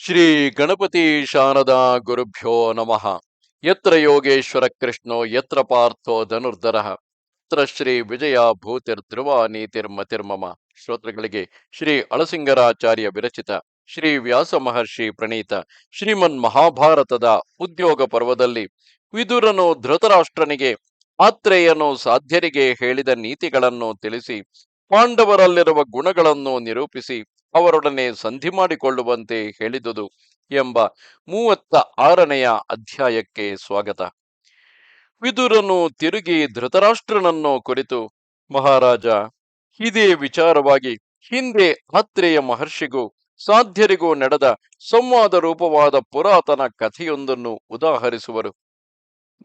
ಶ್ರೀ ಗಣಪತಿ ಶಾರದಾ ಗುರುಭ್ಯೋ ನಮಃ. ಯತ್ರ ಯೋಗೇಶ್ವರ ಕೃಷ್ಣೋ ಯತ್ರ ಪಾರ್ಥೋ ಧನುರ್ಧರಃ ಯತ್ರ ಶ್ರೀ ವಿಜಯ ಭೂತಿರ್ಧ್ರುವ ನೀತಿರ್ಮತಿರ್ಮಮ. ಶ್ರೋತೃಗಳಿಗೆ ಶ್ರೀ ಅಳಸಿಂಗರಾಚಾರ್ಯ ವಿರಚಿತ ಶ್ರೀ ವ್ಯಾಸ ಮಹರ್ಷಿ ಪ್ರಣೀತ ಶ್ರೀಮನ್ ಮಹಾಭಾರತದ ಉದ್ಯೋಗ ಪರ್ವದಲ್ಲಿ ವಿದುರನು ಧೃತರಾಷ್ಟ್ರನಿಗೆ ಆತ್ರೇಯನು ಸಾಧ್ಯರಿಗೆ ಹೇಳಿದ ನೀತಿಗಳನ್ನು ತಿಳಿಸಿ ಪಾಂಡವರಲ್ಲಿರುವ ಗುಣಗಳನ್ನು ನಿರೂಪಿಸಿ ಅವರೊಡನೆ ಸಂಧಿ ಮಾಡಿಕೊಳ್ಳುವಂತೆ ಹೇಳಿದುದು ಎಂಬ 36ನೆಯ ಅಧ್ಯಾಯಕ್ಕೆ ಸ್ವಾಗತ. ವಿದುರನು ತಿರುಗಿ ಧೃತರಾಷ್ಟ್ರನನ್ನು ಕುರಿತು, ಮಹಾರಾಜ, ಇದೇ ವಿಚಾರವಾಗಿ ಹಿಂದೆ ಆತ್ರೇಯ ಮಹರ್ಷಿಗೂ ಸಾಧ್ಯರಿಗೂ ನಡೆದ ಸಂವಾದ ರೂಪವಾದ ಪುರಾತನ ಕಥೆಯೊಂದನ್ನು ಉದಾಹರಿಸುವರು.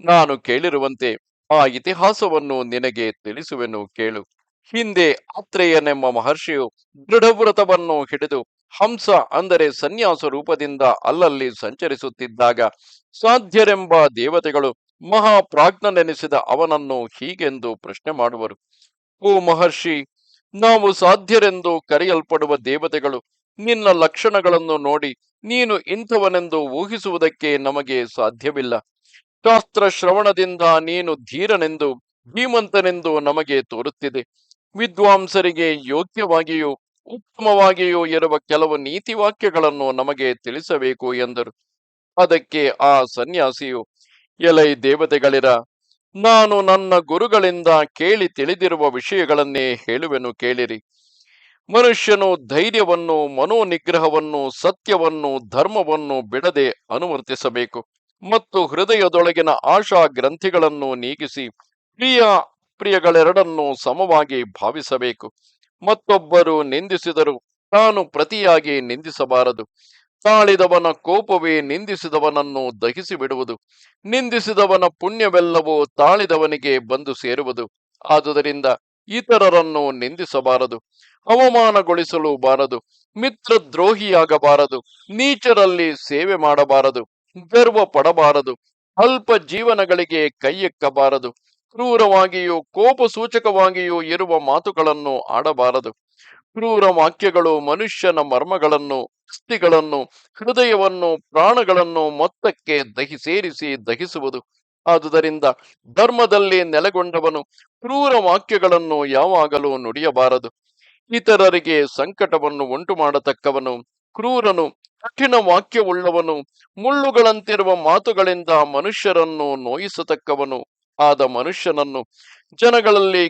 ನಾನು ಕೇಳಿರುವಂತೆ ಆ ಇತಿಹಾಸವನ್ನು ನಿನಗೆ ತಿಳಿಸುವೆನು, ಕೇಳು. ಹಿಂದೆ ಆತ್ರೇಯನೆಂಬ ಮಹರ್ಷಿಯು ದೃಢವ್ರತವನ್ನು ಹಿಡಿದು ಹಂಸ ಅಂದರೆ ಸನ್ಯಾಸ ರೂಪದಿಂದ ಅಲ್ಲಲ್ಲಿ ಸಂಚರಿಸುತ್ತಿದ್ದಾಗ ಸಾಧ್ಯರೆಂಬ ದೇವತೆಗಳು ಮಹಾಪ್ರಾಜ್ಞನೆನಿಸಿದ ಅವನನ್ನು ಹೀಗೆಂದು ಪ್ರಶ್ನೆ ಮಾಡುವರು. ಓ ಮಹರ್ಷಿ, ನಾವು ಸಾಧ್ಯರೆಂದು ಕರೆಯಲ್ಪಡುವ ದೇವತೆಗಳು ನಿನ್ನ ಲಕ್ಷಣಗಳನ್ನು ನೋಡಿ ನೀನು ಇಂಥವನೆಂದು ಊಹಿಸುವುದಕ್ಕೆ ನಮಗೆ ಸಾಧ್ಯವಿಲ್ಲ. ಶಾಸ್ತ್ರ ಶ್ರವಣದಿಂದ ನೀನು ಧೀರನೆಂದು ಧೀಮಂತನೆಂದು ನಮಗೆ ತೋರುತ್ತಿದೆ. ವಿದ್ವಾಂಸರಿಗೆ ಯೋಗ್ಯವಾಗಿಯೂ ಉತ್ತಮವಾಗಿಯೂ ಇರುವ ಕೆಲವು ನೀತಿ ವಾಕ್ಯಗಳನ್ನು ನಮಗೆ ತಿಳಿಸಬೇಕು ಎಂದರು. ಅದಕ್ಕೆ ಆ ಸನ್ಯಾಸಿಯು, ಎಲೈ ದೇವತೆಗಳಿರ, ನಾನು ನನ್ನ ಗುರುಗಳಿಂದ ಕೇಳಿ ತಿಳಿದಿರುವ ವಿಷಯಗಳನ್ನೇ ಹೇಳುವೆನು, ಕೇಳಿರಿ. ಮನುಷ್ಯನು ಧೈರ್ಯವನ್ನು, ಮನೋನಿಗ್ರಹವನ್ನು, ಸತ್ಯವನ್ನು, ಧರ್ಮವನ್ನು ಬಿಡದೆ ಅನುವರ್ತಿಸಬೇಕು ಮತ್ತು ಹೃದಯದೊಳಗಿನ ಆಶಾ ಗ್ರಂಥಿಗಳನ್ನು ನೀಗಿಸಿ ಪ್ರಿಯ ಪ್ರಿಯಗಳೆರಡನ್ನು ಸಮವಾಗಿ ಭಾವಿಸಬೇಕು. ಮತ್ತೊಬ್ಬರು ನಿಂದಿಸಿದರು ತಾನು ಪ್ರತಿಯಾಗಿ ನಿಂದಿಸಬಾರದು. ತಾಳಿದವನ ಕೋಪವೇ ನಿಂದಿಸಿದವನನ್ನು ದಹಿಸಿ ಬಿಡುವುದು. ನಿಂದಿಸಿದವನ ಪುಣ್ಯವೆಲ್ಲವೂ ತಾಳಿದವನಿಗೆ ಬಂದು ಸೇರುವುದು. ಆದುದರಿಂದ ಇತರರನ್ನು ನಿಂದಿಸಬಾರದು, ಅವಮಾನಗೊಳಿಸಲು ಬಾರದು, ಮಿತ್ರದ್ರೋಹಿಯಾಗಬಾರದು, ನೀಚರಲ್ಲಿ ಸೇವೆ ಮಾಡಬಾರದು, ಗರ್ವ ಪಡಬಾರದು, ಅಲ್ಪ ಜೀವನಗಳಿಗೆ ಕೈಯೆಕ್ಕಬಾರದು, ಕ್ರೂರವಾಗಿಯೂ ಕೋಪ ಸೂಚಕವಾಗಿಯೂ ಇರುವ ಮಾತುಗಳನ್ನು ಆಡಬಾರದು. ಕ್ರೂರ ವಾಕ್ಯಗಳು ಮನುಷ್ಯನ ಮರ್ಮಗಳನ್ನು, ಅಸ್ಥಿಗಳನ್ನು, ಹೃದಯವನ್ನು, ಪ್ರಾಣಗಳನ್ನು ಮೊತ್ತಕ್ಕೆ ಸೇರಿಸಿ ದಹಿಸುವುದು. ಆದುದರಿಂದ ಧರ್ಮದಲ್ಲಿ ನೆಲೆಗೊಂಡವನು ಕ್ರೂರ ವಾಕ್ಯಗಳನ್ನು ಯಾವಾಗಲೂ ನುಡಿಯಬಾರದು. ಇತರರಿಗೆ ಸಂಕಟವನ್ನು ಉಂಟು ಮಾಡತಕ್ಕವನು, ಕ್ರೂರನು, ಕಠಿಣ ವಾಕ್ಯವುಳ್ಳವನು, ಮುಳ್ಳುಗಳಂತಿರುವ ಮಾತುಗಳಿಂದ ಮನುಷ್ಯರನ್ನು ನೋಯಿಸತಕ್ಕವನು ಆದ ಮನುಷ್ಯನನ್ನು ಜನಗಳಲ್ಲಿ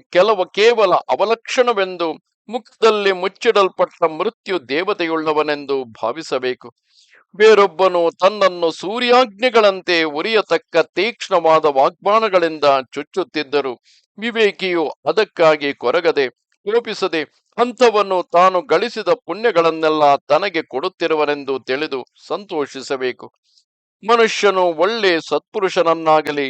ಕೇವಲ ಅವಲಕ್ಷಣವೆಂದು, ಮುಖದಲ್ಲಿ ಮುಚ್ಚಿಡಲ್ಪಟ್ಟ ಮೃತ್ಯು ದೇವತೆಯುಳ್ಳವನೆಂದು ಭಾವಿಸಬೇಕು. ಬೇರೊಬ್ಬನು ತನ್ನನ್ನು ಸೂರ್ಯಾಗ್ನಿಗಳಂತೆ ಉರಿಯತಕ್ಕ ತೀಕ್ಷ್ಣವಾದ ವಾಗ್ಬಾಣಗಳಿಂದ ಚುಚ್ಚುತ್ತಿದ್ದರು ವಿವೇಕಿಯು ಅದಕ್ಕಾಗಿ ಕೊರಗದೆ ಕೋಪಿಸದೆ ಅಂಥವನ್ನು ತಾನು ಗಳಿಸಿದ ಪುಣ್ಯಗಳನ್ನೆಲ್ಲ ತನಗೆ ಕೊಡುತ್ತಿರುವನೆಂದು ತಿಳಿದು ಸಂತೋಷಿಸಬೇಕು. ಮನುಷ್ಯನು ಒಳ್ಳೆ ಸತ್ಪುರುಷನನ್ನಾಗಲಿ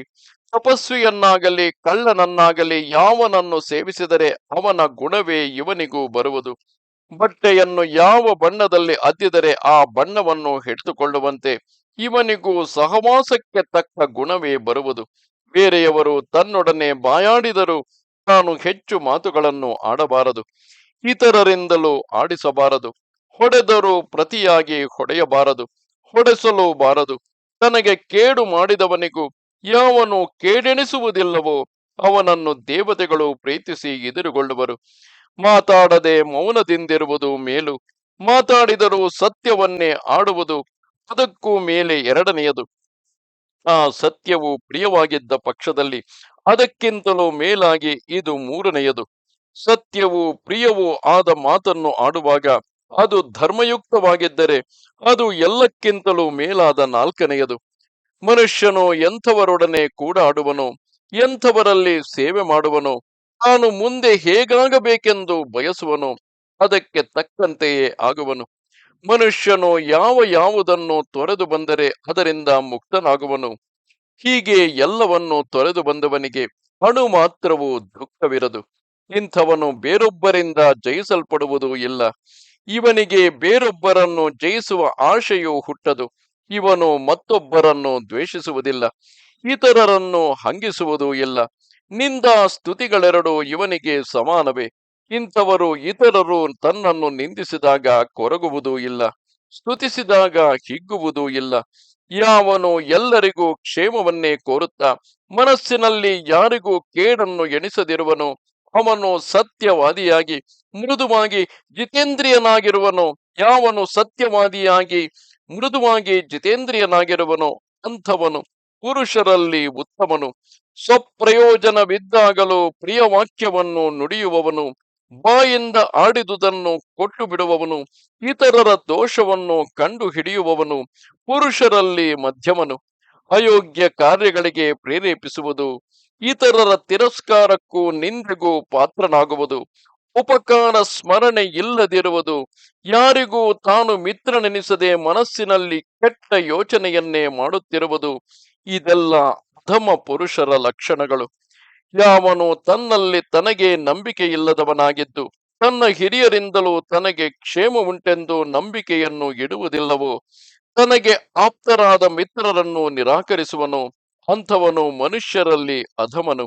ತಪಸ್ವಿಯನ್ನಾಗಲಿ ಕಳ್ಳನನ್ನಾಗಲಿ ಯಾವನನ್ನು ಸೇವಿಸಿದರೆ ಅವನ ಗುಣವೇ ಇವನಿಗೂ ಬರುವುದು. ಬಟ್ಟೆಯನ್ನು ಯಾವ ಬಣ್ಣದಲ್ಲಿ ಅದ್ದಿದರೆ ಆ ಬಣ್ಣವನ್ನು ಹಿಡಿದುಕೊಳ್ಳುವಂತೆ ಇವನಿಗೂ ಸಹವಾಸಕ್ಕೆ ತಕ್ಕ ಗುಣವೇ ಬರುವುದು. ಬೇರೆಯವರು ತನ್ನೊಡನೆ ಬಾಯಾಡಿದರೂ ತಾನು ಹೆಚ್ಚು ಮಾತುಗಳನ್ನು ಆಡಬಾರದು, ಇತರರಿಂದಲೂ ಆಡಿಸಬಾರದು. ಹೊಡೆದರೂ ಪ್ರತಿಯಾಗಿ ಹೊಡೆಯಬಾರದು, ಹೊಡೆಸಲೂ ಬಾರದು. ತನಗೆ ಕೇಡು ಮಾಡಿದವನಿಗೂ ಯಾವನು ಕೇಡೆಣಿಸುವುದಿಲ್ಲವೋ ಅವನನ್ನು ದೇವತೆಗಳು ಪ್ರೀತಿಸಿ ಎದುರುಗೊಳ್ಳುವರು. ಮಾತಾಡದೆ ಮೌನದಿಂದಿರುವುದು ಮೇಲು, ಮಾತಾಡಿದರೂ ಸತ್ಯವನ್ನೇ ಆಡುವುದು ಅದಕ್ಕೂ ಮೇಲೆ ಎರಡನೆಯದು. ಆ ಸತ್ಯವು ಪ್ರಿಯವಾಗಿದ್ದ ಪಕ್ಷದಲ್ಲಿ ಅದಕ್ಕಿಂತಲೂ ಮೇಲಾಗಿ ಇದು ಮೂರನೆಯದು. ಸತ್ಯವೂ ಪ್ರಿಯವೂ ಆದ ಮಾತನ್ನು ಆಡುವಾಗ ಅದು ಧರ್ಮಯುಕ್ತವಾಗಿದ್ದರೆ ಅದು ಎಲ್ಲಕ್ಕಿಂತಲೂ ಮೇಲಾದ ನಾಲ್ಕನೆಯದು. ಮನುಷ್ಯನು ಎಂಥವರೊಡನೆ ಕೂಡಾಡುವನೋ, ಎಂಥವರಲ್ಲಿ ಸೇವೆ ಮಾಡುವನೋ, ತಾನು ಮುಂದೆ ಹೇಗಾಗಬೇಕೆಂದು ಬಯಸುವನೋ ಅದಕ್ಕೆ ತಕ್ಕಂತೆಯೇ ಆಗುವನು. ಮನುಷ್ಯನು ಯಾವುದನ್ನು ತೊರೆದು ಬಂದರೆ ಅದರಿಂದ ಮುಕ್ತನಾಗುವನು. ಹೀಗೆ ಎಲ್ಲವನ್ನು ತೊರೆದು ಬಂದವನಿಗೆ ಅಣು ಮಾತ್ರವೂ ದುಃಖವಿರದು. ಇಂಥವನು ಬೇರೊಬ್ಬರಿಂದ ಜಯಿಸಲ್ಪಡುವುದೂ ಇಲ್ಲ. ಇವನಿಗೆ ಬೇರೊಬ್ಬರನ್ನು ಜಯಿಸುವ ಆಶೆಯೂ ಹುಟ್ಟದು. ಇವನು ಮತ್ತೊಬ್ಬರನ್ನು ದ್ವೇಷಿಸುವುದಿಲ್ಲ, ಇತರರನ್ನು ಹಂಗಿಸುವುದೂ ಇಲ್ಲ. ನಿಂದಾ ಸ್ತುತಿಗಳೆರಡು ಇವನಿಗೆ ಸಮಾನವೇ. ಇಂಥವರು ಇತರರು ತನ್ನನ್ನು ನಿಂದಿಸಿದಾಗ ಕೊರಗುವುದೂ ಇಲ್ಲ. ಸ್ತುತಿಸಿದಾಗ ಹಿಗ್ಗುವುದೂ ಇಲ್ಲ. ಯಾವನು ಎಲ್ಲರಿಗೂ ಕ್ಷೇಮವನ್ನೇ ಕೋರುತ್ತಾ ಮನಸ್ಸಿನಲ್ಲಿ ಯಾರಿಗೂ ಕೇಡನ್ನು ಎಣಿಸದಿರುವನು, ಅವನು ಸತ್ಯವಾದಿಯಾಗಿ ಮೃದುವಾಗಿ ಜಿತೇಂದ್ರಿಯನಾಗಿರುವನು. ಯಾವನು ಸತ್ಯವಾದಿಯಾಗಿ ಮೃದುವಾಗಿ ಜಿತೇಂದ್ರಿಯನಾಗಿರುವನು, ಅಂಥವನು ಪುರುಷರಲ್ಲಿ ಉತ್ತಮನು. ಸ್ವಪ್ರಯೋಜನವಿದ್ದಾಗಲೂ ಪ್ರಿಯ ವಾಕ್ಯವನ್ನು ನುಡಿಯುವವನು, ಬಾಯಿಂದ ಆಡಿದುದನ್ನು ಕೊಟ್ಟು ಬಿಡುವವನು, ಇತರರ ದೋಷವನ್ನು ಕಂಡು ಹಿಡಿಯುವವನು ಪುರುಷರಲ್ಲಿ ಮಧ್ಯಮನು. ಅಯೋಗ್ಯ ಕಾರ್ಯಗಳಿಗೆ ಪ್ರೇರೇಪಿಸುವುದು, ಇತರರ ತಿರಸ್ಕಾರಕ್ಕೂ ನಿಂದೆಗೂ ಪಾತ್ರನಾಗುವುದು, ಉಪಕಾರ ಸ್ಮರಣೆ ಇಲ್ಲದಿರುವುದು, ಯಾರಿಗೂ ತಾನು ಮಿತ್ರನೆನಿಸದೆ ಮನಸ್ಸಿನಲ್ಲಿ ಕೆಟ್ಟ ಯೋಚನೆಯನ್ನೇ ಮಾಡುತ್ತಿರುವುದು, ಇದೆಲ್ಲ ಅಧಮ ಪುರುಷರ ಲಕ್ಷಣಗಳು. ಯಾವನು ತನ್ನಲ್ಲಿ ತನಗೆ ನಂಬಿಕೆ ಇಲ್ಲದವನಾಗಿದ್ದು ತನ್ನ ಹಿರಿಯರಿಂದಲೂ ತನಗೆ ಕ್ಷೇಮ ಉಂಟೆಂದು ನಂಬಿಕೆಯನ್ನು ಇಡುವುದಿಲ್ಲವೋ, ತನಗೆ ಆಪ್ತರಾದ ಮಿತ್ರರನ್ನು ನಿರಾಕರಿಸುವನು, ಅಂಥವನು ಮನುಷ್ಯರಲ್ಲಿ ಅಧಮನು.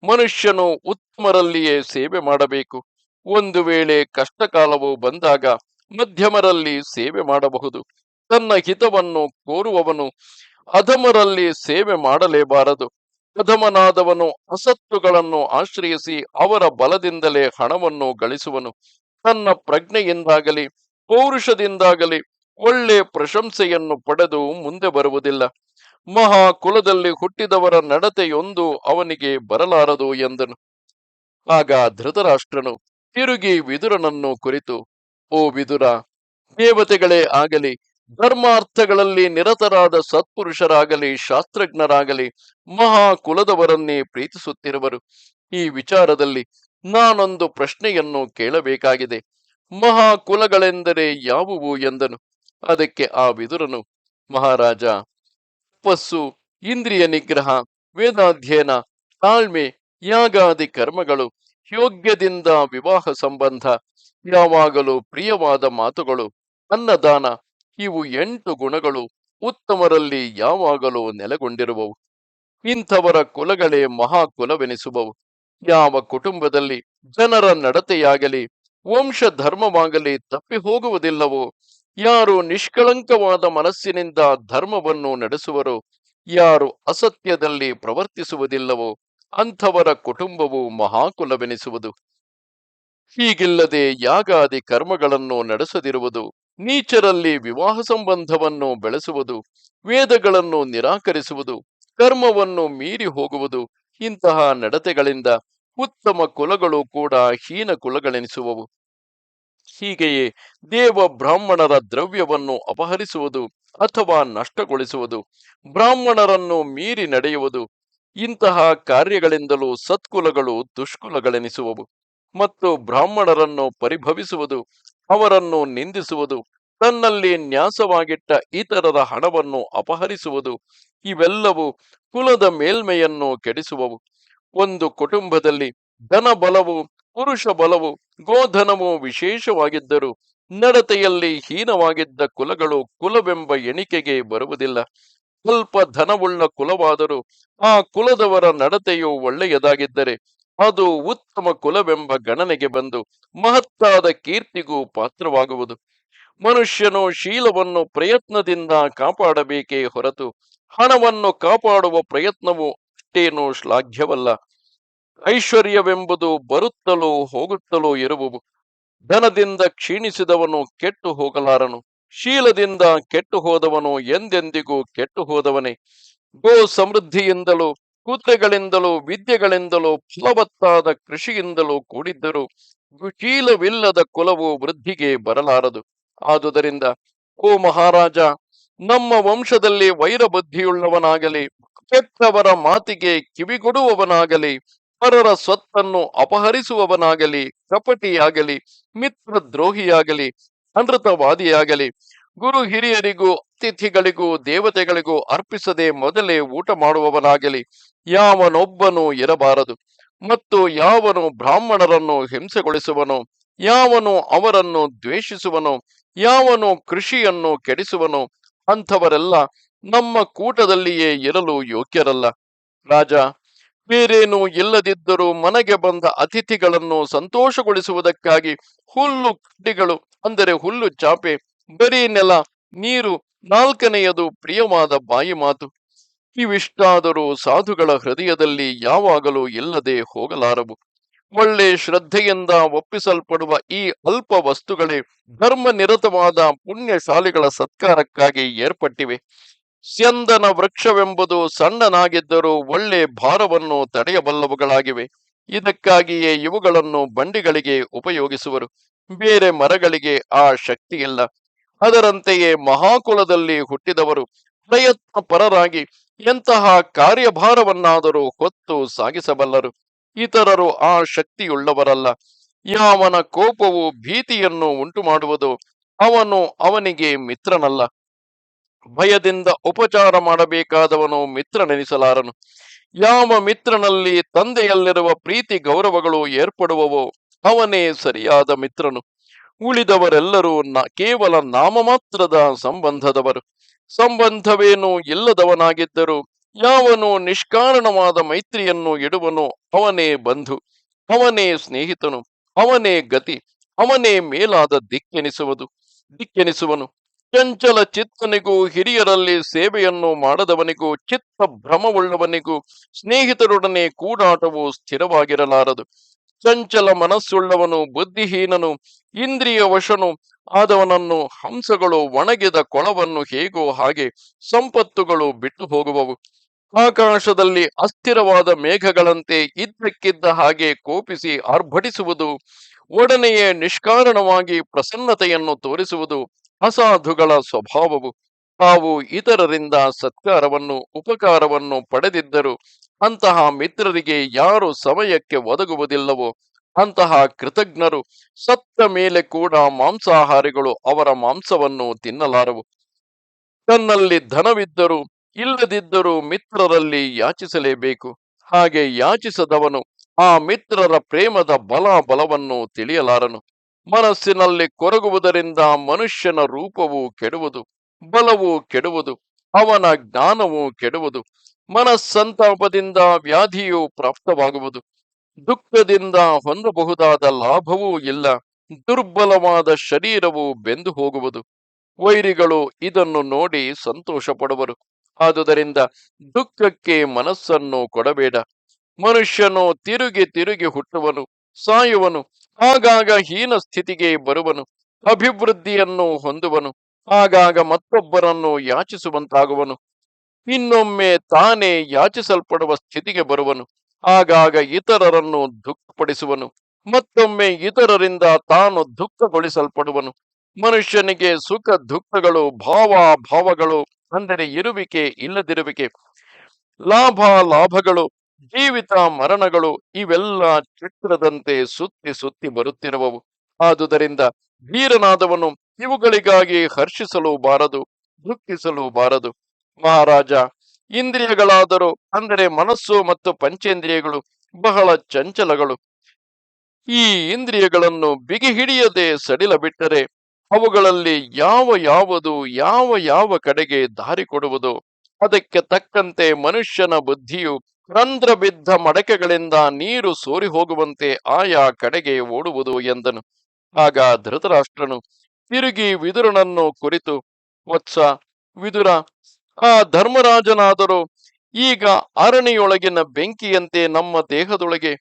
ಮನುಷ್ಯನು ಉತ್ತಮರಲ್ಲಿಯೇ ಸೇವೆ ಮಾಡಬೇಕು. ಒಂದು ವೇಳೆ ಕಷ್ಟಕಾಲವು ಬಂದಾಗ ಮಧ್ಯಮರಲ್ಲಿ ಸೇವೆ ಮಾಡಬಹುದು. ತನ್ನ ಹಿತವನ್ನು ಕೋರುವವನು ಅಧಮರಲ್ಲಿ ಸೇವೆ ಮಾಡಲೇಬಾರದು. ಅಧಮನಾದವನು ಅಸತ್ತುಗಳನ್ನು ಆಶ್ರಯಿಸಿ ಅವರ ಬಲದಿಂದಲೇ ಹಣವನ್ನು ಗಳಿಸುವನು. ತನ್ನ ಪ್ರಜ್ಞೆಯಿಂದಾಗಲಿ ಪೌರುಷದಿಂದಾಗಲಿ ಒಳ್ಳೆ ಪ್ರಶಂಸೆಯನ್ನು ಪಡೆದು ಮುಂದೆ ಬರುವುದಿಲ್ಲ. ಮಹಾ ಕುಲದಲ್ಲಿ ಹುಟ್ಟಿದವರ ನಡತೆಯೊಂದು ಅವನಿಗೆ ಬರಲಾರದು ಎಂದನು. ಆಗ ಧೃತರಾಷ್ಟ್ರನು ತಿರುಗಿ ವಿದುರನನ್ನು ಕುರಿತು, ಓ ವಿದುರ, ದೇವತೆಗಳೇ ಆಗಲಿ ಧರ್ಮಾರ್ಥಗಳಲ್ಲಿ ನಿರತರಾದ ಸತ್ಪುರುಷರಾಗಲಿ ಶಾಸ್ತ್ರಜ್ಞರಾಗಲಿ ಮಹಾ ಕುಲದವರನ್ನೇ ಪ್ರೀತಿಸುತ್ತಿರುವರು. ಈ ವಿಚಾರದಲ್ಲಿ ನಾನೊಂದು ಪ್ರಶ್ನೆಯನ್ನು ಕೇಳಬೇಕಾಗಿದೆ. ಮಹಾ ಕುಲಗಳೆಂದರೆ ಯಾವುವು ಎಂದನು. ಅದಕ್ಕೆ ಆ ವಿದುರನು, ಮಹಾರಾಜ, ತಪಸ್ಸು, ಇಂದ್ರಿಯ ನಿಗ್ರಹ, ವೇದಾಧ್ಯಯನ, ತಾಳ್ಮೆ, ಯಾಗಾದಿ ಕರ್ಮಗಳು, ಯೋಗ್ಯದಿಂದ ವಿವಾಹ ಸಂಬಂಧ, ಯಾವಾಗಲೂ ಪ್ರಿಯವಾದ ಮಾತುಗಳು, ಅನ್ನದಾನ, ಇವು 8 ಗುಣಗಳು ಉತ್ತಮರಲ್ಲಿ ಯಾವಾಗಲೂ ನೆಲೆಗೊಂಡಿರುವವು. ಇಂಥವರ ಕುಲಗಳೇ ಮಹಾಕುಲವೆನಿಸುವವು. ಯಾವ ಕುಟುಂಬದಲ್ಲಿ ಜನರ ನಡತೆಯಾಗಲಿ ವಂಶ ಧರ್ಮವಾಗಲಿ ತಪ್ಪಿ ಹೋಗುವುದಿಲ್ಲವೋ, ಯಾರು ನಿಷ್ಕಳಂಕವಾದ ಮನಸ್ಸಿನಿಂದ ಧರ್ಮವನ್ನು ನಡೆಸುವರೋ, ಯಾರು ಅಸತ್ಯದಲ್ಲಿ ಪ್ರವರ್ತಿಸುವುದಿಲ್ಲವೋ, ಅಂಥವರ ಕುಟುಂಬವು ಮಹಾಕುಲವೆನಿಸುವುದು. ಹೀಗಿಲ್ಲದೆ ಯಾಗಾದಿ ಕರ್ಮಗಳನ್ನು ನಡೆಸದಿರುವುದು, ನೀಚರಲ್ಲಿ ವಿವಾಹ ಸಂಬಂಧವನ್ನು ಬೆಳೆಸುವುದು, ವೇದಗಳನ್ನು ನಿರಾಕರಿಸುವುದು, ಕರ್ಮವನ್ನು ಮೀರಿ ಹೋಗುವುದು, ಇಂತಹ ನಡತೆಗಳಿಂದ ಉತ್ತಮ ಕುಲಗಳು ಕೂಡ ಹೀನ ಕುಲಗಳೆನಿಸುವವು. ಹೀಗೆಯೇ ದೇವ ಬ್ರಾಹ್ಮಣರ ದ್ರವ್ಯವನ್ನು ಅಪಹರಿಸುವುದು ಅಥವಾ ನಷ್ಟಗೊಳಿಸುವುದು, ಬ್ರಾಹ್ಮಣರನ್ನು ಮೀರಿ ನಡೆಯುವುದು, ಇಂತಹ ಕಾರ್ಯಗಳಿಂದಲೂ ಸತ್ಕುಲಗಳು ದುಷ್ಕುಲಗಳೆನಿಸುವವು. ಮತ್ತು ಬ್ರಾಹ್ಮಣರನ್ನು ಪರಿಭವಿಸುವುದು, ಅವರನ್ನು ನಿಂದಿಸುವುದು, ತನ್ನಲ್ಲಿ ನ್ಯಾಸವಾಗಿಟ್ಟ ಇತರರ ಹಣವನ್ನು ಅಪಹರಿಸುವುದು, ಇವೆಲ್ಲವೂ ಕುಲದ ಮೇಲ್ಮೆಯನ್ನು ಕೆಡಿಸುವವು. ಒಂದು ಕುಟುಂಬದಲ್ಲಿ ಧನ ಬಲವು, ಪುರುಷ ಬಲವು, ಗೋಧನವು ವಿಶೇಷವಾಗಿದ್ದರೂ ನಡತೆಯಲ್ಲಿ ಹೀನವಾಗಿದ್ದ ಕುಲಗಳು ಕುಲವೆಂಬ ಎಣಿಕೆಗೆ ಬರುವುದಿಲ್ಲ. ಸ್ವಲ್ಪ ಧನವುಳ್ಳ ಕುಲವಾದರೂ ಆ ಕುಲದವರ ನಡತೆಯು ಒಳ್ಳೆಯದಾಗಿದ್ದರೆ ಅದು ಉತ್ತಮ ಕುಲವೆಂಬ ಗಣನೆಗೆ ಬಂದು ಮಹತ್ತಾದ ಕೀರ್ತಿಗೂ ಪಾತ್ರವಾಗುವುದು. ಮನುಷ್ಯನು ಶೀಲವನ್ನು ಪ್ರಯತ್ನದಿಂದ ಕಾಪಾಡಬೇಕೇ ಹೊರತು ಹಣವನ್ನು ಕಾಪಾಡುವ ಪ್ರಯತ್ನವು ಅಷ್ಟೇನೂ ಶ್ಲಾಘ್ಯವಲ್ಲ. ಐಶ್ವರ್ಯವೆಂಬುದು ಬರುತ್ತಲೂ ಹೋಗುತ್ತಲೂ ಇರುವುದು. ಧನದಿಂದ ಕ್ಷೀಣಿಸಿದವನು ಕೆಟ್ಟು ಹೋಗಲಾರನು. ಶೀಲದಿಂದ ಕೆಟ್ಟು ಹೋದವನು ಎಂದೆಂದಿಗೂ ಕೆಟ್ಟು ಹೋದವನೇ. ಗೋ ಸಮೃದ್ಧಿಯಿಂದಲೂ ಕುದುರೆಗಳಿಂದಲೂ ವಿದ್ಯೆಗಳಿಂದಲೂ ಫಲವತ್ತಾದ ಕೃಷಿಯಿಂದಲೂ ಕೂಡಿದ್ದರೂ ಶೀಲವಿಲ್ಲದ ಕುಲವು ವೃದ್ಧಿಗೆ ಬರಲಾರದು. ಆದುದರಿಂದ ಓ ಮಹಾರಾಜ, ನಮ್ಮ ವಂಶದಲ್ಲಿ ವೈರಬುದ್ಧಿಯುಳ್ಳವನಾಗಲಿ, ಕೆಟ್ಟವರ ಮಾತಿಗೆ ಕಿವಿಗೊಡುವವನಾಗಲಿ, ಪರರ ಸ್ವತ್ತನ್ನು ಅಪಹರಿಸುವವನಾಗಲಿ, ಕಪಟಿಯಾಗಲಿ, ಮಿತ್ರದ್ರೋಹಿಯಾಗಲಿ, ಅನೃತವಾದಿಯಾಗಲಿ, ಗುರು ಹಿರಿಯರಿಗೂ ಅತಿಥಿಗಳಿಗೂ ದೇವತೆಗಳಿಗೂ ಅರ್ಪಿಸದೆ ಮೊದಲೇ ಊಟ ಮಾಡುವವನಾಗಲಿ ಯಾವನೊಬ್ಬನೂ ಇರಬಾರದು. ಮತ್ತು ಯಾವನು ಬ್ರಾಹ್ಮಣರನ್ನು ಹಿಂಸೆಗೊಳಿಸುವನೋ, ಯಾವನು ಅವರನ್ನು ದ್ವೇಷಿಸುವನೋ, ಯಾವನು ಕೃಷಿಯನ್ನು ಕೆಡಿಸುವನೋ, ಅಂಥವರೆಲ್ಲ ನಮ್ಮ ಕೂಟದಲ್ಲಿಯೇ ಇರಲು ಯೋಗ್ಯರಲ್ಲ. ರಾಜ, ಬೇರೇನೂ ಇಲ್ಲದಿದ್ದರೂ ಮನೆಗೆ ಬಂದ ಅತಿಥಿಗಳನ್ನು ಸಂತೋಷಗೊಳಿಸುವುದಕ್ಕಾಗಿ ಹುಲ್ಲು ಕಡ್ಡಿಗಳು, ಅಂದರೆ ಹುಲ್ಲು ಚಾಪೆ, ಬರೀ ನೆಲ, ನೀರು, ನಾಲ್ಕನೆಯದು ಪ್ರಿಯವಾದ ಬಾಯಿ ಮಾತು. ಇವಿಷ್ಟಾದರೂ ಸಾಧುಗಳ ಹೃದಯದಲ್ಲಿ ಯಾವಾಗಲೂ ಇಲ್ಲದೆ ಹೋಗಲಾರವು. ಒಳ್ಳೆ ಶ್ರದ್ಧೆಯಿಂದ ಒಪ್ಪಿಸಲ್ಪಡುವ ಈ ಅಲ್ಪ ವಸ್ತುಗಳೇ ಧರ್ಮ ನಿರತವಾದ ಪುಣ್ಯಶಾಲಿಗಳ ಸತ್ಕಾರಕ್ಕಾಗಿ ಏರ್ಪಟ್ಟಿವೆ. ಸ್ಯಂದನ ವೃಕ್ಷವೆಂಬುದು ಸಣ್ಣನಾಗಿದ್ದರೂ ಒಳ್ಳೆ ಭಾರವನ್ನು ತಡೆಯಬಲ್ಲವುಗಳಾಗಿವೆ. ಇದಕ್ಕಾಗಿಯೇ ಇವುಗಳನ್ನು ಬಂಡಿಗಳಿಗೆ ಉಪಯೋಗಿಸುವರು. ಬೇರೆ ಮರಗಳಿಗೆ ಆ ಶಕ್ತಿಯಿಲ್ಲ. ಅದರಂತೆಯೇ ಮಹಾಕುಲದಲ್ಲಿ ಹುಟ್ಟಿದವರು ಪ್ರಯತ್ನ ಪರರಾಗಿ ಎಂತಹ ಕಾರ್ಯಭಾರವನ್ನಾದರೂ ಹೊತ್ತು ಸಾಗಿಸಬಲ್ಲರು. ಇತರರು ಆ ಶಕ್ತಿಯುಳ್ಳವರಲ್ಲ. ಯಾವನ ಕೋಪವು ಭೀತಿಯನ್ನು ಉಂಟು ಮಾಡುವುದೋ ಅವನು ಅವನಿಗೆ ಮಿತ್ರನಲ್ಲ. ಭಯದಿಂದ ಉಪಚಾರ ಮಾಡಬೇಕಾದವನು ಮಿತ್ರನೆನಿಸಲಾರನು. ಯಾವ ಮಿತ್ರನಲ್ಲಿ ತಂದೆಯಲ್ಲಿರುವ ಪ್ರೀತಿ ಗೌರವಗಳು ಏರ್ಪಡುವವೋ ಅವನೇ ಸರಿಯಾದ ಮಿತ್ರನು. ಉಳಿದವರೆಲ್ಲರೂ ಕೇವಲ ನಾಮಮಾತ್ರದ ಸಂಬಂಧದವರು. ಸಂಬಂಧವೇನೂ ಇಲ್ಲದವನಾಗಿದ್ದರೂ ಯಾವನು ನಿಷ್ಕಾರಣವಾದ ಮೈತ್ರಿಯನ್ನು ಇಡುವನೋ ಅವನೇ ಬಂಧು, ಅವನೇ ಸ್ನೇಹಿತನು, ಅವನೇ ಗತಿ, ಅವನೇ ಮೇಲಾದ ದಿಕ್ಕೆನಿಸುವನು. ಚಂಚಲ ಚಿತ್ತನಿಗೂ ಹಿರಿಯರಲ್ಲಿ ಸೇವೆಯನ್ನು ಮಾಡದವನಿಗೂ ಚಿತ್ತ ಭ್ರಮವುಳ್ಳವನಿಗೂ ಸ್ನೇಹಿತರೊಡನೆ ಕೂಡಾಟವು ಸ್ಥಿರವಾಗಿರಲಾರದು. ಚಂಚಲ ಮನಸ್ಸುಳ್ಳವನು ಬುದ್ಧಿಹೀನನು, ಇಂದ್ರಿಯ ವಶನು ಆದವನನ್ನು ಹಂಸಗಳು ಒಣಗಿದ ಕೊಳವನ್ನು ಹೇಗೋ ಹಾಗೆ ಸಂಪತ್ತುಗಳು ಬಿಟ್ಟು ಹೋಗುವವು. ಆಕಾಶದಲ್ಲಿ ಅಸ್ಥಿರವಾದ ಮೇಘಗಳಂತೆ ಇದ್ದಕ್ಕಿದ್ದ ಹಾಗೆ ಕೋಪಿಸಿ ಆರ್ಭಟಿಸುವುದು, ಒಡನೆಯೇ ನಿಷ್ಕಾರಣವಾಗಿ ಪ್ರಸನ್ನತೆಯನ್ನು ತೋರಿಸುವುದು ಅಸಾಧುಗಳ ಸ್ವಭಾವವು. ತಾವು ಇತರರಿಂದ ಸತ್ಕಾರವನ್ನು ಉಪಕಾರವನ್ನು ಪಡೆದಿದ್ದರೂ ಅಂತಹ ಮಿತ್ರರಿಗೆ ಯಾರು ಸಮಯಕ್ಕೆ ಒದಗುವುದಿಲ್ಲವೋ ಅಂತಹ ಕೃತಜ್ಞರು ಸತ್ತ ಮೇಲೆ ಕೂಡ ಮಾಂಸಾಹಾರಿಗಳು ಅವರ ಮಾಂಸವನ್ನು ತಿನ್ನಲಾರವು. ತನ್ನಲ್ಲಿ ಧನವಿದ್ದರೂ ಇಲ್ಲದಿದ್ದರೂ ಮಿತ್ರರಲ್ಲಿ ಯಾಚಿಸಲೇಬೇಕು. ಹಾಗೆ ಯಾಚಿಸದವನು ಆ ಮಿತ್ರರ ಪ್ರೇಮದ ಬಲವನ್ನು ತಿಳಿಯಲಾರನು. ಮನಸ್ಸಿನಲ್ಲಿ ಕೊರಗುವುದರಿಂದ ಮನುಷ್ಯನ ರೂಪವು ಕೆಡುವುದು, ಬಲವು ಕೆಡುವುದು, ಅವನ ಜ್ಞಾನವು ಕೆಡುವುದು. ಮನಸ್ಸಂತಾಪದಿಂದ ವ್ಯಾಧಿಯು ಪ್ರಾಪ್ತವಾಗುವುದು. ದುಃಖದಿಂದ ಹೊಂದಬಹುದಾದ ಲಾಭವೂ ಇಲ್ಲ. ದುರ್ಬಲವಾದ ಶರೀರವು ಬೆಂದು ಹೋಗುವುದು. ವೈರಿಗಳು ಇದನ್ನು ನೋಡಿ ಸಂತೋಷ ಪಡುವರು. ಆದುದರಿಂದ ದುಃಖಕ್ಕೆ ಮನಸ್ಸನ್ನು ಕೊಡಬೇಡ. ಮನುಷ್ಯನು ತಿರುಗಿ ತಿರುಗಿ ಹುಟ್ಟುವನು, ಸಾಯುವನು, ಆಗಾಗ ಹೀನ ಸ್ಥಿತಿಗೆ ಬರುವನು, ಅಭಿವೃದ್ಧಿಯನ್ನು ಹೊಂದುವನು, ಆಗಾಗ ಮತ್ತೊಬ್ಬರನ್ನು ಯಾಚಿಸುವಂತಾಗುವನು, ಇನ್ನೊಮ್ಮೆ ತಾನೇ ಯಾಚಿಸಲ್ಪಡುವ ಸ್ಥಿತಿಗೆ ಬರುವನು, ಆಗಾಗ ಇತರರನ್ನು ದುಃಖಪಡಿಸುವನು, ಮತ್ತೊಮ್ಮೆ ಇತರರಿಂದ ತಾನು ದುಃಖಗೊಳಿಸಲ್ಪಡುವನು. ಮನುಷ್ಯನಿಗೆ ಸುಖ ದುಃಖಗಳು, ಭಾವಗಳು ಅಂದರೆ ಇರುವಿಕೆ ಇಲ್ಲದಿರುವಿಕೆ, ಲಾಭಗಳು, ಜೀವಿತ ಮರಣಗಳು ಇವೆಲ್ಲ ಚಕ್ರದಂತೆ ಸುತ್ತಿ ಸುತ್ತಿ ಬರುತ್ತಿರುವವು. ಆದುದರಿಂದ ಧೀರನಾದವನು ಇವುಗಳಿಗಾಗಿ ಹರ್ಷಿಸಲು ಬಾರದು, ದುಃಖಿಸಲು ಬಾರದು. ಮಹಾರಾಜ, ಇಂದ್ರಿಯಗಳಾದರೂ ಅಂದರೆ ಮನಸ್ಸು ಮತ್ತು ಪಂಚೇಂದ್ರಿಯಗಳು ಬಹಳ ಚಂಚಲಗಳು. ಈ ಇಂದ್ರಿಯಗಳನ್ನು ಬಿಗಿ ಹಿಡಿಯದೆ ಸಡಿಲ ಬಿಟ್ಟರೆ ಅವುಗಳಲ್ಲಿ ಯಾವ ಕಡೆಗೆ ದಾರಿ ಕೊಡುವುದೋ ಅದಕ್ಕೆ ತಕ್ಕಂತೆ ಮನುಷ್ಯನ ಬುದ್ಧಿಯು ರಂಧ್ರ ಬಿದ್ದ ಮಡಕೆಗಳಿಂದ ನೀರು ಸೋರಿ ಹೋಗುವಂತೆ ಆಯಾ ಕಡೆಗೆ ಓಡುವುದು ಎಂದನು. ಆಗ ಧೃತರಾಷ್ಟ್ರನು ತಿರುಗಿ ವಿದುರನನ್ನು ಕುರಿತು, ವತ್ಸ ವಿದುರ, ಆ ಧರ್ಮರಾಜನಾದರೂ ಈಗ ಅರಣಿಯೊಳಗಿನ ಬೆಂಕಿಯಂತೆ ನಮ್ಮ ದೇಹದೊಳಗೆ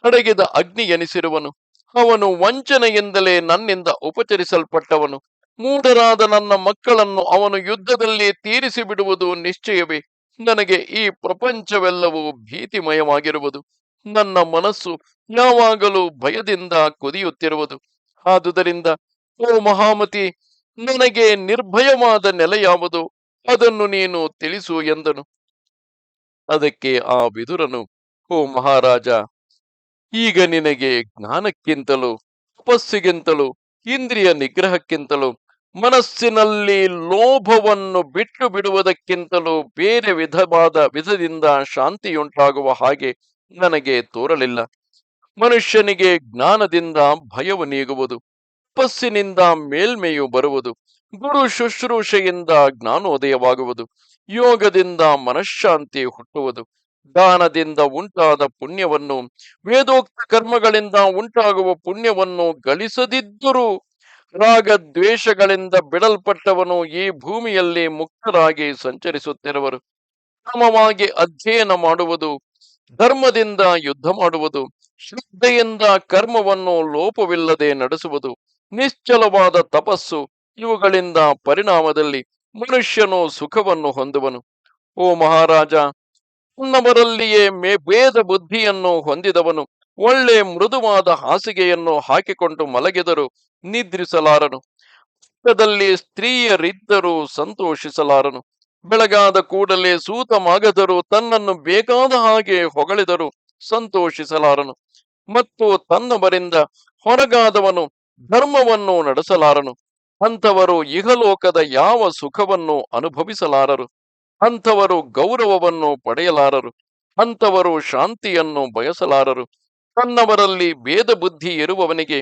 ಅಡಗಿದ ಅಗ್ನಿ ಎನಿಸಿರುವನು. ಅವನು ವಂಚನೆಯಿಂದಲೇ ನನ್ನಿಂದ ಉಪಚರಿಸಲ್ಪಟ್ಟವನು. ಮೂಢರಾದ ನನ್ನ ಮಕ್ಕಳನ್ನು ಅವನು ಯುದ್ಧದಲ್ಲಿ ತೀರಿಸಿ ಬಿಡುವುದು ನಿಶ್ಚಯವೇ. ನನಗೆ ಈ ಪ್ರಪಂಚವೆಲ್ಲವೂ ಭೀತಿಮಯವಾಗಿರುವುದು. ನನ್ನ ಮನಸ್ಸು ಯಾವಾಗಲೂ ಭಯದಿಂದ ಕುದಿಯುತ್ತಿರುವುದು. ಆದುದರಿಂದ ಓ ಮಹಾಮತಿ, ನನಗೆ ನಿರ್ಭಯವಾದ ನೆಲೆ ಯಾವುದು, ಅದನ್ನು ನೀನು ತಿಳಿಸು ಎಂದನು. ಅದಕ್ಕೆ ಆ ವಿದುರನು, ಓ ಮಹಾರಾಜ, ಈಗ ನಿನಗೆ ಜ್ಞಾನಕ್ಕಿಂತಲೂ ತಪಸ್ಸಿಗಿಂತಲೂ ಇಂದ್ರಿಯ ನಿಗ್ರಹಕ್ಕಿಂತಲೂ ಮನಸ್ಸಿನಲ್ಲಿ ಲೋಭವನ್ನು ಬಿಟ್ಟು ಬಿಡುವುದಕ್ಕಿಂತಲೂ ಬೇರೆ ವಿಧದಿಂದ ಶಾಂತಿಯುಂಟಾಗುವ ಹಾಗೆ ನನಗೆ ತೋರಲಿಲ್ಲ. ಮನುಷ್ಯನಿಗೆ ಜ್ಞಾನದಿಂದ ಭಯವು ನೀಗುವುದು, ತಪಸ್ಸಿನಿಂದ ಮೇಲ್ಮೆಯು ಬರುವುದು, ಗುರು ಶುಶ್ರೂಷೆಯಿಂದ ಜ್ಞಾನೋದಯವಾಗುವುದು, ಯೋಗದಿಂದ ಮನಃಶಾಂತಿ ಹುಟ್ಟುವುದು, ದಾನದಿಂದ ಉಂಟಾದ ಪುಣ್ಯವನ್ನು, ವೇದೋಕ್ತ ಕರ್ಮಗಳಿಂದ ಉಂಟಾಗುವ ಪುಣ್ಯವನ್ನು ಗಳಿಸದಿದ್ದರೂ ರಾಗದ್ವೇಷಗಳಿಂದ ಬಿಡಲ್ಪಟ್ಟವನು ಈ ಭೂಮಿಯಲ್ಲಿ ಮುಕ್ತರಾಗಿ ಸಂಚರಿಸುತ್ತಿರುವರು. ಕ್ರಮವಾಗಿ ಅಧ್ಯಯನ ಮಾಡುವುದು, ಧರ್ಮದಿಂದ ಯುದ್ಧ ಮಾಡುವುದು, ಶ್ರದ್ಧೆಯಿಂದ ಕರ್ಮವನ್ನು ಲೋಪವಿಲ್ಲದೆ ನಡೆಸುವುದು, ನಿಶ್ಚಲವಾದ ತಪಸ್ಸು, ಇವುಗಳಿಂದ ಪರಿಣಾಮದಲ್ಲಿ ಮನುಷ್ಯನು ಸುಖವನ್ನು ಹೊಂದುವನು. ಓ ಮಹಾರಾಜ, ತನ್ನವರಲ್ಲಿಯೇ ಭೇದ ಬುದ್ಧಿಯನ್ನು ಹೊಂದಿದವನು ಒಳ್ಳೆ ಮೃದುವಾದ ಹಾಸಿಗೆಯನ್ನು ಹಾಕಿಕೊಂಡು ಮಲಗಿದರೂ ನಿದ್ರಿಸಲಾರನು. ಪಕ್ಕದಲ್ಲಿ ಸ್ತ್ರೀಯರಿದ್ದರೂ ಸಂತೋಷಿಸಲಾರನು. ಬೆಳಗಾದ ಕೂಡಲೇ ಸೂತಮಾಗದರೂ ತನ್ನನ್ನು ಬೇಕಾದ ಹಾಗೆ ಹೊಗಳಿದರೂ ಸಂತೋಷಿಸಲಾರನು. ಮತ್ತು ತನ್ನವರಿಂದ ಹೊರಗಾದವನು ಧರ್ಮವನ್ನು ನಡೆಸಲಾರನು. ಅಂಥವರು ಇಹಲೋಕದ ಯಾವ ಸುಖವನ್ನು ಅನುಭವಿಸಲಾರರು. ಅಂಥವರು ಗೌರವವನ್ನು ಪಡೆಯಲಾರರು. ಅಂಥವರು ಶಾಂತಿಯನ್ನು ಬಯಸಲಾರರು. ತನ್ನವರಲ್ಲಿ ಭೇದ ಬುದ್ಧಿ ಇರುವವನಿಗೆ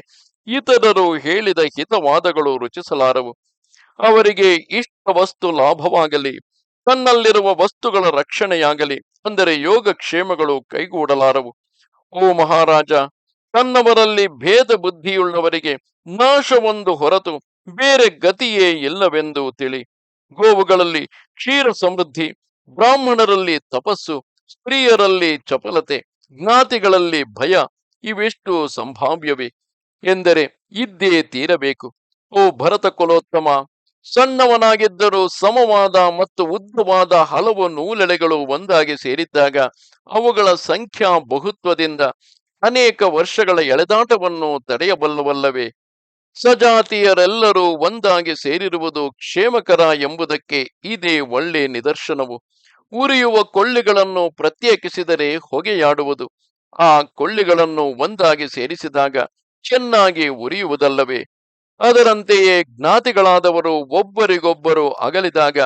ಇತರರು ಹೇಳಿದ ಹಿತವಾದಗಳು ರುಚಿಸಲಾರವು. ಅವರಿಗೆ ಇಷ್ಟ ವಸ್ತು ಲಾಭವಾಗಲಿ, ತನ್ನಲ್ಲಿರುವ ವಸ್ತುಗಳ ರಕ್ಷಣೆಯಾಗಲಿ, ಅಂದರೆ ಯೋಗಕ್ಷೇಮಗಳು ಕೈಗೂಡಲಾರವು. ಓ ಮಹಾರಾಜ, ತನ್ನವರಲ್ಲಿ ಭೇದ ಬುದ್ಧಿಯುಳ್ಳವರಿಗೆ ನಾಶವೊಂದು ಹೊರತು ಬೇರೆ ಗತಿಯೇ ಇಲ್ಲವೆಂದು ತಿಳಿ. ಗೋವುಗಳಲ್ಲಿ ಕ್ಷೀರ ಸಮೃದ್ಧಿ, ಬ್ರಾಹ್ಮಣರಲ್ಲಿ ತಪಸ್ಸು, ಸ್ತ್ರೀಯರಲ್ಲಿ ಚಪಲತೆ, ಜ್ಞಾತಿಗಳಲ್ಲಿ ಭಯ, ಇವೆಷ್ಟು ಸಂಭಾವ್ಯವೇ ಎಂದರೆ ಇದ್ದೇ ತೀರಬೇಕು. ಓ ಭರತ ಕುಲೋತ್ತಮ, ಸಣ್ಣವನಾಗಿದ್ದರೂ ಸಮವಾದ ಮತ್ತು ಉದ್ದವಾದ ಹಲವು ನೂಲೆಳೆಗಳು ಒಂದಾಗಿ ಸೇರಿದ್ದಾಗ ಅವುಗಳ ಸಂಖ್ಯಾ ಬಹುತ್ವದಿಂದ ಅನೇಕ ವರ್ಷಗಳ ಎಳೆದಾಟವನ್ನು ತಡೆಯಬಲ್ಲವಲ್ಲವೇ? ಸಜಾತಿಯರೆಲ್ಲರೂ ಒಂದಾಗಿ ಸೇರಿರುವುದು ಕ್ಷೇಮಕರ ಎಂಬುದಕ್ಕೆ ಇದೇ ಒಳ್ಳೆ ನಿದರ್ಶನವು. ಉರಿಯುವ ಕೊಳ್ಳಿಗಳನ್ನು ಪ್ರತ್ಯೇಕಿಸಿದರೆ ಹೊಗೆಯಾಡುವುದು. ಆ ಕೊಳ್ಳಿಗಳನ್ನು ಒಂದಾಗಿ ಸೇರಿಸಿದಾಗ ಚೆನ್ನಾಗಿ ಉರಿಯುವುದಲ್ಲವೇ? ಅದರಂತೆಯೇ ಜ್ಞಾತಿಗಳಾದವರು ಒಬ್ಬರಿಗೊಬ್ಬರು ಅಗಲಿದಾಗ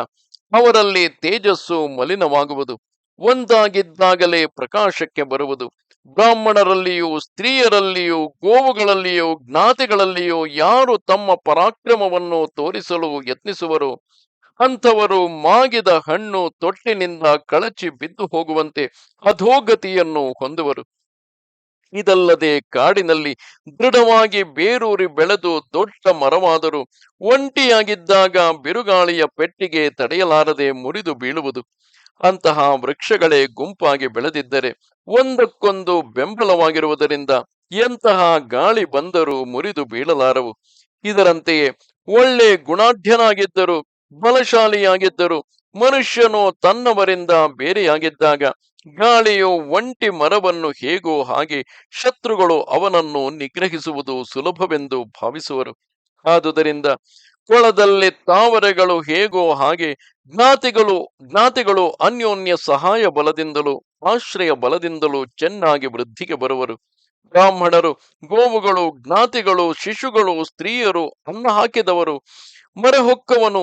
ಅವರಲ್ಲಿ ತೇಜಸ್ಸು ಮಲಿನವಾಗುವುದು. ಒಂದಾಗಿದ್ದಾಗಲೇ ಪ್ರಕಾಶಕ್ಕೆ ಬರುವುದು. ಬ್ರಾಹ್ಮಣರಲ್ಲಿಯೂ ಸ್ತ್ರೀಯರಲ್ಲಿಯೂ ಗೋವುಗಳಲ್ಲಿಯೂ ಜ್ಞಾತಿಗಳಲ್ಲಿಯೂ ಯಾರು ತಮ್ಮ ಪರಾಕ್ರಮವನ್ನು ತೋರಿಸಲು ಯತ್ನಿಸುವರೋ ಅಂಥವರು ಮಾಗಿದ ಹಣ್ಣು ತೊಟ್ಟಿನಿಂದ ಕಳಚಿ ಬಿದ್ದು ಹೋಗುವಂತೆ ಅಧೋಗತಿಯನ್ನು ಹೊಂದುವರು. ಇದಲ್ಲದೆ ಕಾಡಿನಲ್ಲಿ ದೃಢವಾಗಿ ಬೇರೂರಿ ಬೆಳೆದು ದೊಡ್ಡ ಮರವಾದರೂ ಒಂಟಿಯಾಗಿದ್ದಾಗ ಬಿರುಗಾಳಿಯ ಪೆಟ್ಟಿಗೆ ತಡೆಯಲಾರದೆ ಮುರಿದು ಬೀಳುವುದು. ಅಂತಹ ವೃಕ್ಷಗಳೇ ಗುಂಪಾಗಿ ಬೆಳೆದಿದ್ದರೆ ಒಂದಕ್ಕೊಂದು ಬೆಂಬಲವಾಗಿರುವುದರಿಂದ ಎಂತಹ ಗಾಳಿ ಬಂದರೂ ಮುರಿದು ಬೀಳಲಾರವು. ಇದರಂತೆಯೇ ಒಳ್ಳೆ ಗುಣಾಢ್ಯನಾಗಿದ್ದರೂ ಬಲಶಾಲಿಯಾಗಿದ್ದರೂ ಮನುಷ್ಯನು ತನ್ನವರಿಂದ ಬೇರೆಯಾಗಿದ್ದಾಗ ಗಾಳಿಯು ಒಂಟಿ ಮರವನ್ನು ಹೇಗೋ ಹಾಗೆ ಶತ್ರುಗಳು ಅವನನ್ನು ನಿಗ್ರಹಿಸುವುದು ಸುಲಭವೆಂದು ಭಾವಿಸುವರು. ಆದುದರಿಂದ ಕೊಳದಲ್ಲಿ ತಾವರೆಗಳು ಹೇಗೋ ಹಾಗೆ ಜ್ಞಾತಿಗಳು ಅನ್ಯೋನ್ಯ ಸಹಾಯ ಬಲದಿಂದಲೂ ಆಶ್ರಯ ಬಲದಿಂದಲೂ ಚೆನ್ನಾಗಿ ವೃದ್ಧಿಗೆ ಬರುವರು. ಬ್ರಾಹ್ಮಣರು, ಗೋವುಗಳು, ಜ್ಞಾತಿಗಳು, ಶಿಶುಗಳು, ಸ್ತ್ರೀಯರು, ಅನ್ನ ಹಾಕಿದವರು, ಮರೆಹೊಕ್ಕವನು,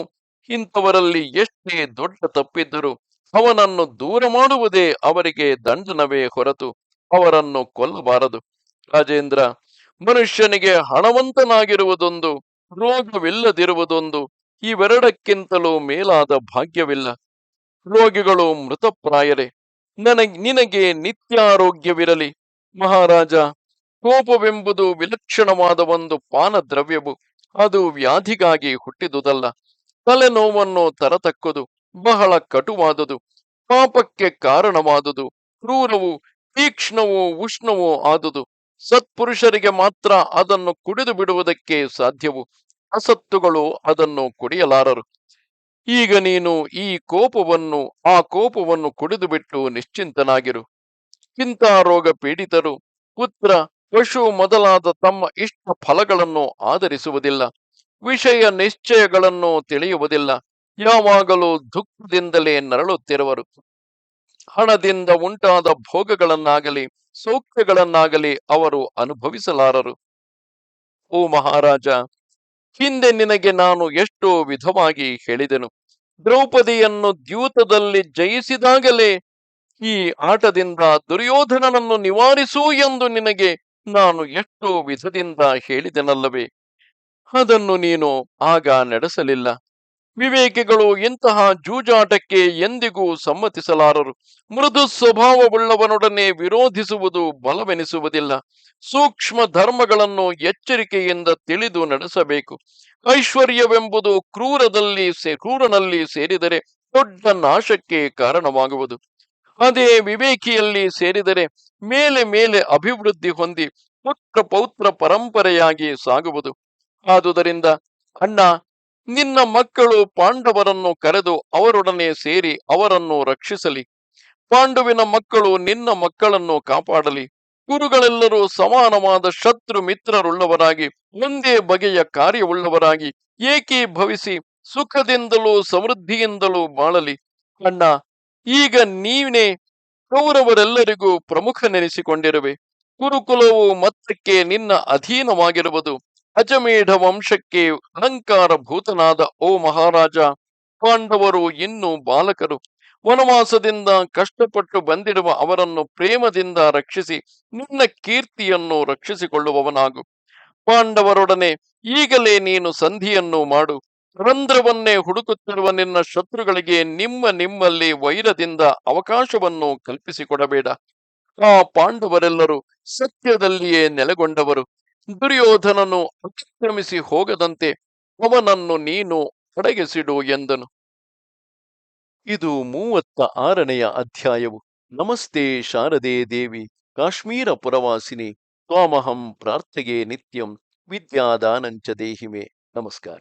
ಇಂಥವರಲ್ಲಿ ಎಷ್ಟೇ ದೊಡ್ಡ ತಪ್ಪಿದ್ದರೂ ಅವನನ್ನು ದೂರ ಮಾಡುವುದೇ ಅವರಿಗೆ ದಂಡನವೇ ಹೊರತು ಅವರನ್ನು ಕೊಲ್ಲಬಾರದು. ರಾಜೇಂದ್ರ, ಮನುಷ್ಯನಿಗೆ ಹಣವಂತನಾಗಿರುವುದೊಂದು, ರೋಗವಿಲ್ಲದಿರುವುದೊಂದು, ಇವೆರಡಕ್ಕಿಂತಲೂ ಮೇಲಾದ ಭಾಗ್ಯವಿಲ್ಲ. ರೋಗಿಗಳು ಮೃತಪ್ರಾಯರೇ. ನಿನಗೆ ನಿತ್ಯಾರೋಗ್ಯವಿರಲಿ. ಮಹಾರಾಜ, ಕೋಪವೆಂಬುದು ವಿಲಕ್ಷಣವಾದ ಒಂದು ಪಾನ ದ್ರವ್ಯವು. ಅದು ವ್ಯಾಧಿಗಾಗಿ ಹುಟ್ಟಿದುದಲ್ಲ. ತಲೆನೋವನ್ನು ತರತಕ್ಕದು, ಬಹಳ ಕಟುವಾದುದು, ಪಾಪಕ್ಕೆ ಕಾರಣವಾದುದು, ಕ್ರೂರವು, ತೀಕ್ಷ್ಣವೂ ಉಷ್ಣವೂ ಆದುದು. ಸತ್ಪುರುಷರಿಗೆ ಮಾತ್ರ ಅದನ್ನು ಕುಡಿದು ಬಿಡುವುದಕ್ಕೆ ಸಾಧ್ಯವು. ಅಸತ್ತುಗಳು ಅದನ್ನು ಕುಡಿಯಲಾರರು. ಈಗ ನೀನು ಆ ಕೋಪವನ್ನು ಕುಡಿದು ಬಿಟ್ಟು ನಿಶ್ಚಿಂತನಾಗಿರು. ಚಿಂತಾರೋಗ ಪೀಡಿತರು ಪುತ್ರ, ಪಶು ಮೊದಲಾದ ತಮ್ಮ ಇಷ್ಟ ಫಲಗಳನ್ನು ಆಧರಿಸುವುದಿಲ್ಲ. ವಿಷಯ ನಿಶ್ಚಯಗಳನ್ನು ತಿಳಿಯುವುದಿಲ್ಲ. ಯಾವಾಗಲೂ ದುಃಖದಿಂದಲೇ ನರಳುತ್ತಿರುವರು. ಹಣದಿಂದ ಉಂಟಾದ ಭೋಗಗಳನ್ನಾಗಲಿ ಸೌಖ್ಯಗಳನ್ನಾಗಲಿ ಅವರು ಅನುಭವಿಸಲಾರರು. ಓ ಮಹಾರಾಜ, ಹಿಂದೆ ನಿನಗೆ ನಾನು ಎಷ್ಟೋ ವಿಧವಾಗಿ ಹೇಳಿದೆನು. ದ್ರೌಪದಿಯನ್ನು ದ್ಯೂತದಲ್ಲಿ ಜಯಿಸಿದಾಗಲೇ ಈ ಆಟದಿಂದ ದುರ್ಯೋಧನನನ್ನು ನಿವಾರಿಸು ಎಂದು ನಿನಗೆ ನಾನು ಎಷ್ಟೋ ವಿಧದಿಂದ ಹೇಳಿದೆನಲ್ಲವೇ? ಅದನ್ನು ನೀನು ಆಗ ನಡೆಸಲಿಲ್ಲ. ವಿವೇಕಿಗಳು ಇಂತಹ ಜೂಜಾಟಕ್ಕೆ ಎಂದಿಗೂ ಸಮ್ಮತಿಸಲಾರರು. ಮೃದು ಸ್ವಭಾವವುಳ್ಳವನೊಡನೆ ವಿರೋಧಿಸುವುದು ಬಲವೆನಿಸುವುದಿಲ್ಲ. ಸೂಕ್ಷ್ಮ ಧರ್ಮಗಳನ್ನು ಎಚ್ಚರಿಕೆಯಿಂದ ತಿಳಿದು ನಡೆಸಬೇಕು. ಐಶ್ವರ್ಯವೆಂಬುದು ಕ್ರೂರನಲ್ಲಿ ಸೇರಿದರೆ ದೊಡ್ಡ ನಾಶಕ್ಕೆ ಕಾರಣವಾಗುವುದು. ಅದೇ ವಿವೇಕಿಯಲ್ಲಿ ಸೇರಿದರೆ ಮೇಲೆ ಮೇಲೆ ಅಭಿವೃದ್ಧಿ ಹೊಂದಿ ಪುತ್ರ ಪೌತ್ರ ಪರಂಪರೆಯಾಗಿ ಸಾಗುವುದು. ಆದುದರಿಂದ ಅಣ್ಣ, ನಿನ್ನ ಮಕ್ಕಳು ಪಾಂಡವರನ್ನು ಕರೆದು ಅವರೊಡನೆ ಸೇರಿ ಅವರನ್ನು ರಕ್ಷಿಸಲಿ. ಪಾಂಡುವಿನ ಮಕ್ಕಳು ನಿನ್ನ ಮಕ್ಕಳನ್ನು ಕಾಪಾಡಲಿ. ಗುರುಗಳೆಲ್ಲರೂ ಸಮಾನವಾದ ಶತ್ರು ಮಿತ್ರರುಳ್ಳವರಾಗಿ ಒಂದೇ ಬಗೆಯ ಕಾರ್ಯವುಳ್ಳವರಾಗಿ ಏಕೀಭವಿಸಿ ಸುಖದಿಂದಲೂ ಸಮೃದ್ಧಿಯಿಂದಲೂ ಬಾಳಲಿ. ಅಣ್ಣ, ಈಗ ನೀನೇ ಕೌರವರೆಲ್ಲರಿಗೂ ಪ್ರಮುಖನೆನಿಸಿಕೊಂಡಿರುವೆ. ಕುರುಕುಲವು ಮತ್ತಕ್ಕೆ ನಿನ್ನ ಅಧೀನವಾಗಿರುವುದು. ಅಜಮೇಢ ವಂಶಕ್ಕೆ ಅಲಂಕಾರ ಭೂತನಾದ ಓ ಮಹಾರಾಜ, ಪಾಂಡವರು ಇನ್ನೂ ಬಾಲಕರು. ವನವಾಸದಿಂದ ಕಷ್ಟಪಟ್ಟು ಬಂದಿರುವ ಅವರನ್ನು ಪ್ರೇಮದಿಂದ ರಕ್ಷಿಸಿ ನಿನ್ನ ಕೀರ್ತಿಯನ್ನು ರಕ್ಷಿಸಿಕೊಳ್ಳುವವನಾಗು. ಪಾಂಡವರೊಡನೆ ಈಗಲೇ ನೀನು ಸಂಧಿಯನ್ನು ಮಾಡು. ರಂಧ್ರವನ್ನೇ ಹುಡುಕುತ್ತಿರುವ ನಿನ್ನ ಶತ್ರುಗಳಿಗೆ ನಿಮ್ಮಲ್ಲಿ ವೈರದಿಂದ ಅವಕಾಶವನ್ನು ಕಲ್ಪಿಸಿಕೊಡಬೇಡ. ಆ ಪಾಂಡವರೆಲ್ಲರೂ ಸತ್ಯದಲ್ಲಿಯೇ ನೆಲೆಗೊಂಡವರು. ದುರ್ಯೋಧನನು ಅತಿಕ್ರಮಿಸಿ ಹೋಗದಂತೆ ಅವನನ್ನು ನೀನು ಅಡಗಿಸಿಡು ಎಂದನು. ಇದು 36ನೆಯ ಅಧ್ಯಾಯವು. ನಮಸ್ತೆ ಶಾರದೆ ದೇವಿ, ಕಾಶ್ಮೀರ ಪುರವಾಸಿನಿ, ತ್ವಾಮಹಂ ಪ್ರಾರ್ಥೆಯೇ ನಿತ್ಯಂ, ವಿದ್ಯಾದಾನಂಚ ದೇಹಿಮೆ. ನಮಸ್ಕಾರ.